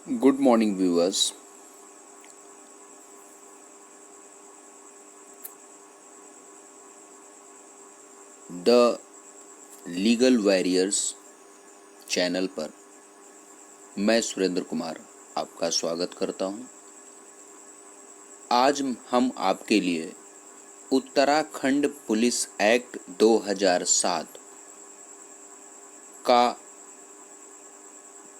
Good morning, viewers. The legal warriors channel पर मैं सुरेंद्र कुमार आपका स्वागत करता हूं। आज हम आपके लिए उत्तराखंड पुलिस एक्ट 2007 का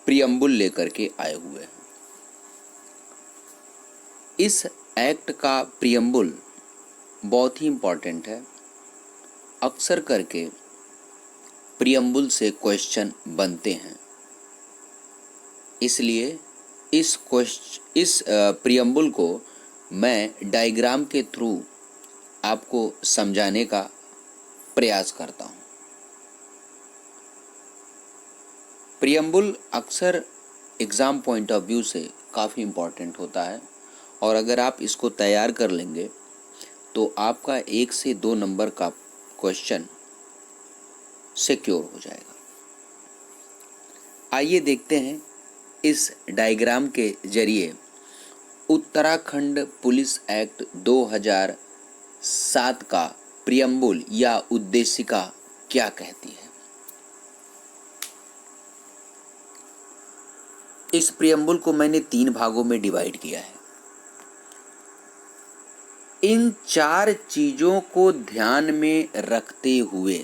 प्रियम्बुल लेकर के आए हुए हैं। इस एक्ट का प्रियम्बुल बहुत ही इम्पॉर्टेंट है। अक्सर करके प्रियम्बुल से क्वेश्चन बनते हैं, इसलिए इस प्रियम्बुल को मैं डायग्राम के थ्रू आपको समझाने का प्रयास करता हूं। प्रियम्बुल अक्सर एग्ज़ाम पॉइंट ऑफ व्यू से काफ़ी इम्पॉर्टेंट होता है और अगर आप इसको तैयार कर लेंगे तो आपका 1 से 2 नंबर का क्वेश्चन सिक्योर हो जाएगा। आइए देखते हैं इस डायग्राम के जरिए उत्तराखंड पुलिस एक्ट 2007 का प्रियम्बुल या उद्देशिका क्या कहती है। इस प्रियम्बुल को मैंने 3 भागों में डिवाइड किया है। इन 4 चीजों को ध्यान में रखते हुए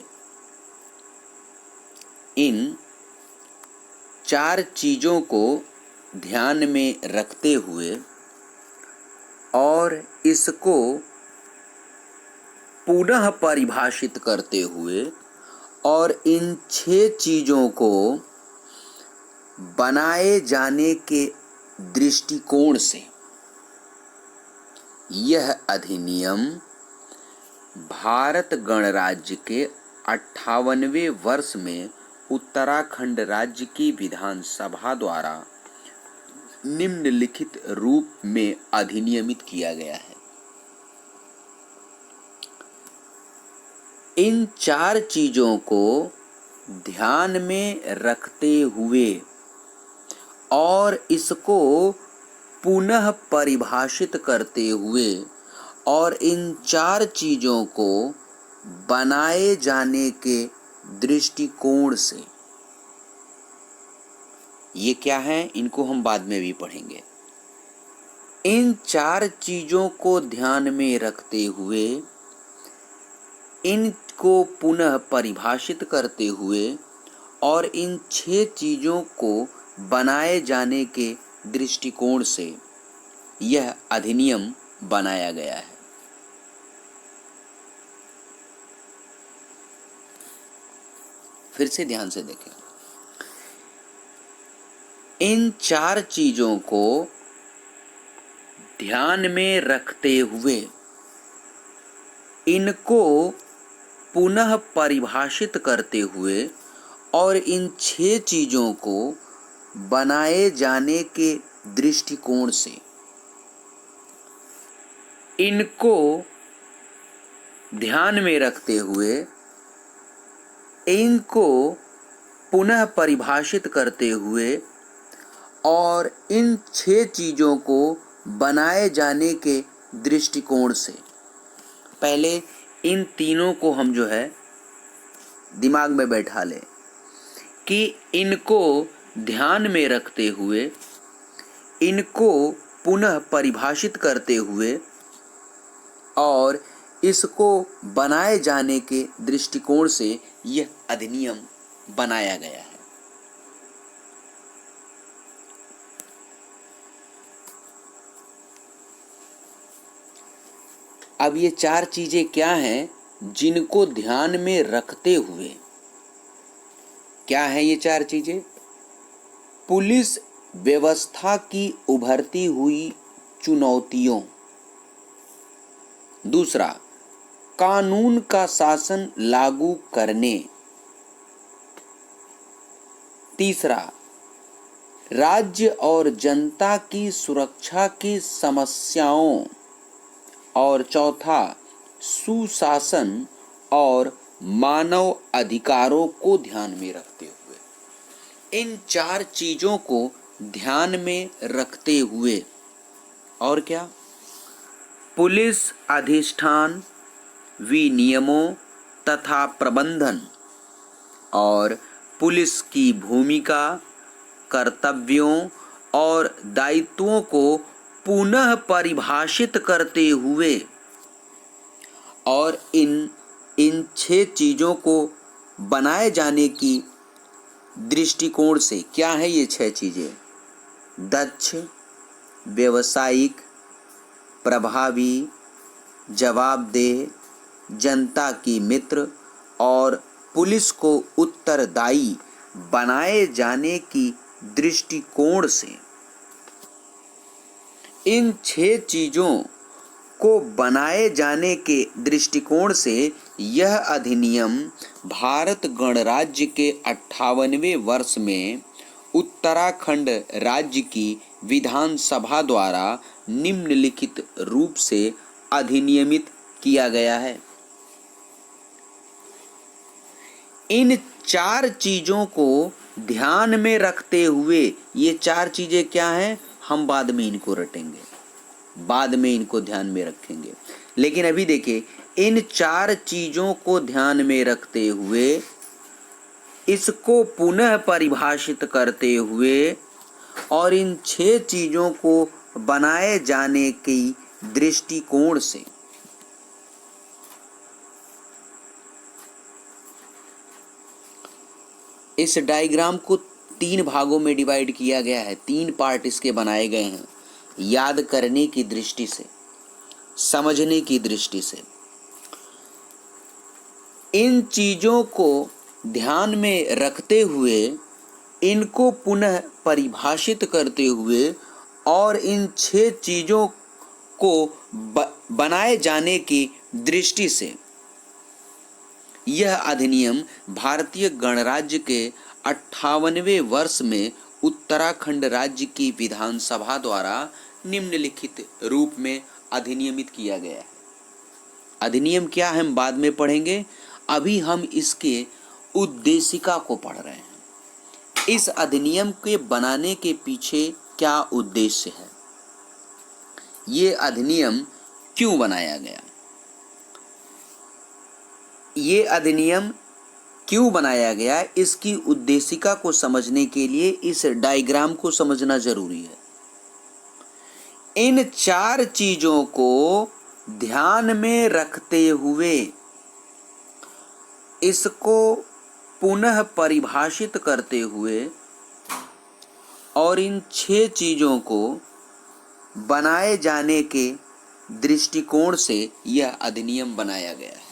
और इसको पुनः परिभाषित करते हुए और इन 6 चीजों को बनाए जाने के दृष्टिकोण से यह अधिनियम भारत गणराज्य के 58वें वर्ष में उत्तराखंड राज्य की विधानसभा द्वारा निम्नलिखित रूप में अधिनियमित किया गया है। इन 4 चीजों को ध्यान में रखते हुए और इसको पुनः परिभाषित करते हुए और इन 4 चीजों को बनाए जाने के दृष्टिकोण से, ये क्या है इनको हम बाद में भी पढ़ेंगे। इन 4 चीजों को ध्यान में रखते हुए, इनको पुनः परिभाषित करते हुए और इन 6 चीजों को बनाए जाने के दृष्टिकोण से यह अधिनियम बनाया गया है। फिर से ध्यान से देखें। इन 4 चीजों को ध्यान में रखते हुए, इनको पुनः परिभाषित करते हुए और इन 6 चीजों को बनाए जाने के दृष्टिकोण से, इनको ध्यान में रखते हुए, इनको पुनः परिभाषित करते हुए और इन 6 चीजों को बनाए जाने के दृष्टिकोण से, पहले इन तीनों को हम जो है दिमाग में बैठा लें कि इनको ध्यान में रखते हुए, इनको पुनः परिभाषित करते हुए और इसको बनाए जाने के दृष्टिकोण से यह अधिनियम बनाया गया है। अब ये 4 चीजें क्या हैं जिनको ध्यान में रखते हुए, क्या है ये 4 चीजें? पुलिस व्यवस्था की उभरती हुई चुनौतियों, दूसरा कानून का शासन लागू करने, तीसरा राज्य और जनता की सुरक्षा की समस्याओं और चौथा सुशासन और मानव अधिकारों को ध्यान में रखते हुए। इन 4 चीजों को ध्यान में रखते हुए, और क्या, पुलिस अधिष्ठान विनियमों तथा प्रबंधन और पुलिस की भूमिका, कर्तव्यों और दायित्वों को पुनः परिभाषित करते हुए, और इन 6 चीज़ों को बनाए जाने की दृष्टिकोण से, क्या है ये 6 चीज़ें? दक्ष, व्यावसायिक, प्रभावी, जवाबदेह, जनता की मित्र और पुलिस को उत्तरदायी बनाए जाने की दृष्टिकोण से। इन 6 चीज़ों को बनाए जाने के दृष्टिकोण से यह अधिनियम भारत गणराज्य के 58वें वर्ष में उत्तराखंड राज्य की विधानसभा द्वारा निम्नलिखित रूप से अधिनियमित किया गया है। इन 4 चीज़ों को ध्यान में रखते हुए, ये 4 चीज़ें क्या हैं, हम बाद में इनको रटेंगे, बाद में इनको ध्यान में रखेंगे। लेकिन अभी देखिए, इन 4 चीज़ों को ध्यान में रखते हुए, इसको पुनः परिभाषित करते हुए और इन 6 चीज़ों को बनाए जाने की दृष्टिकोण से, इस डायग्राम को 3 भागों में डिवाइड किया गया है। 3 पार्ट इसके बनाए गए हैं, याद करने की दृष्टि से, समझने की दृष्टि से। इन चीज़ों को ध्यान में रखते हुए, इनको पुनः परिभाषित करते हुए और इन 6 चीज़ों को बनाए जाने की दृष्टि से यह अधिनियम भारतीय गणराज्य के 58वें वर्ष में उत्तराखंड राज्य की विधानसभा द्वारा निम्नलिखित रूप में अधिनियमित किया गया है। अधिनियम क्या है हम बाद में पढ़ेंगे, अभी हम इसके उद्देशिका को पढ़ रहे हैं। इस अधिनियम के बनाने के पीछे क्या उद्देश्य है, ये अधिनियम क्यों बनाया गया, ये अधिनियम क्यों बनाया गया, इसकी उद्देशिका को समझने के लिए इस डायग्राम को समझना जरूरी है। इन 4 चीजों को ध्यान में रखते हुए, इसको पुनः परिभाषित करते हुए और इन 6 चीजों को बनाए जाने के दृष्टिकोण से यह अधिनियम बनाया गया है।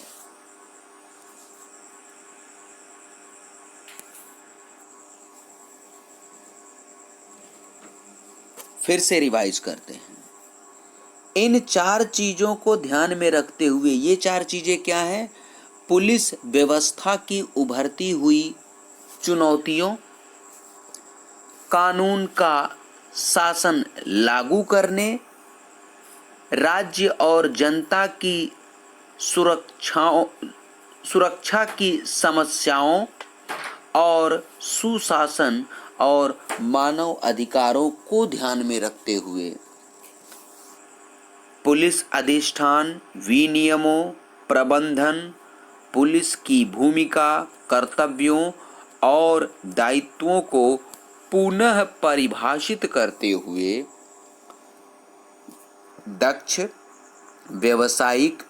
फिर से रिवाइज करते हैं। इन 4 चीजों को ध्यान में रखते हुए, ये 4 चीजें क्या हैं? पुलिस व्यवस्था की उभरती हुई चुनौतियों, कानून का शासन लागू करने, राज्य और जनता की सुरक्षा की समस्याओं और सुशासन और मानव अधिकारों को ध्यान में रखते हुए पुलिस अधिष्ठान विनियमों, प्रबंधन, पुलिस की भूमिका, कर्तव्यों और दायित्वों को पुनः परिभाषित करते हुए दक्ष, व्यावसायिक,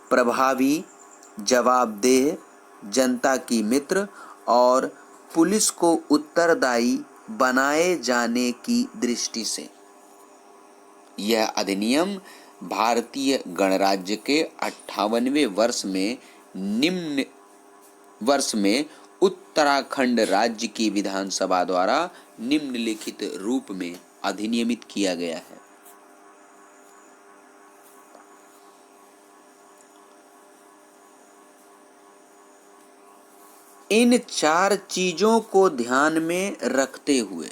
प्रभावी, जवाबदेह, जनता की मित्र और पुलिस को उत्तरदायी बनाए जाने की दृष्टि से यह अधिनियम भारतीय गणराज्य के 58वें वर्ष में उत्तराखंड राज्य की विधानसभा द्वारा निम्नलिखित रूप में अधिनियमित किया गया है। इन 4 चीजों को ध्यान में रखते हुए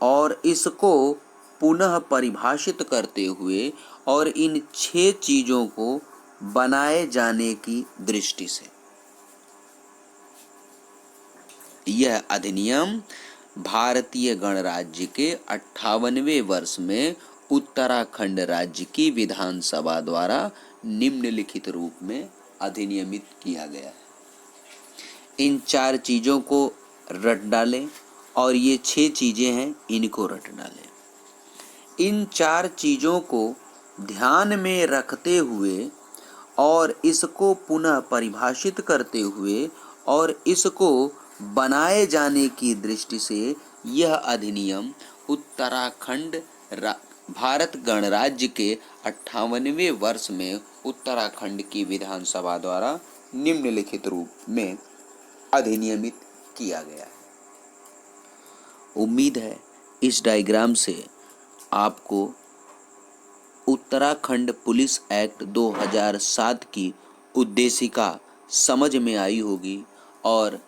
और इसको पुनः परिभाषित करते हुए और इन 6 चीजों को बनाए जाने की दृष्टि से यह अधिनियम भारतीय गणराज्य के 58वें वर्ष में उत्तराखंड राज्य की विधानसभा द्वारा निम्नलिखित रूप में अधिनियमित किया गया है। इन 4 चीज़ों को रट डालें और ये 6 चीज़ें हैं, इनको रट डालें। इन 4 चीज़ों को ध्यान में रखते हुए और इसको पुनः परिभाषित करते हुए और इसको बनाए जाने की दृष्टि से यह अधिनियम उत्तराखंड भारत गणराज्य के 58वें वर्ष में उत्तराखंड की विधानसभा द्वारा निम्नलिखित रूप में अधिनियमित किया गया है। उम्मीद है इस डायग्राम से आपको उत्तराखंड पुलिस एक्ट 2007 की उद्देशिका समझ में आई होगी और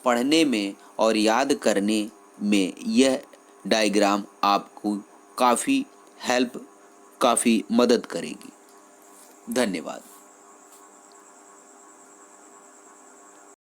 पढ़ने में और याद करने में यह डायग्राम आपको काफ़ी मदद करेगी। धन्यवाद।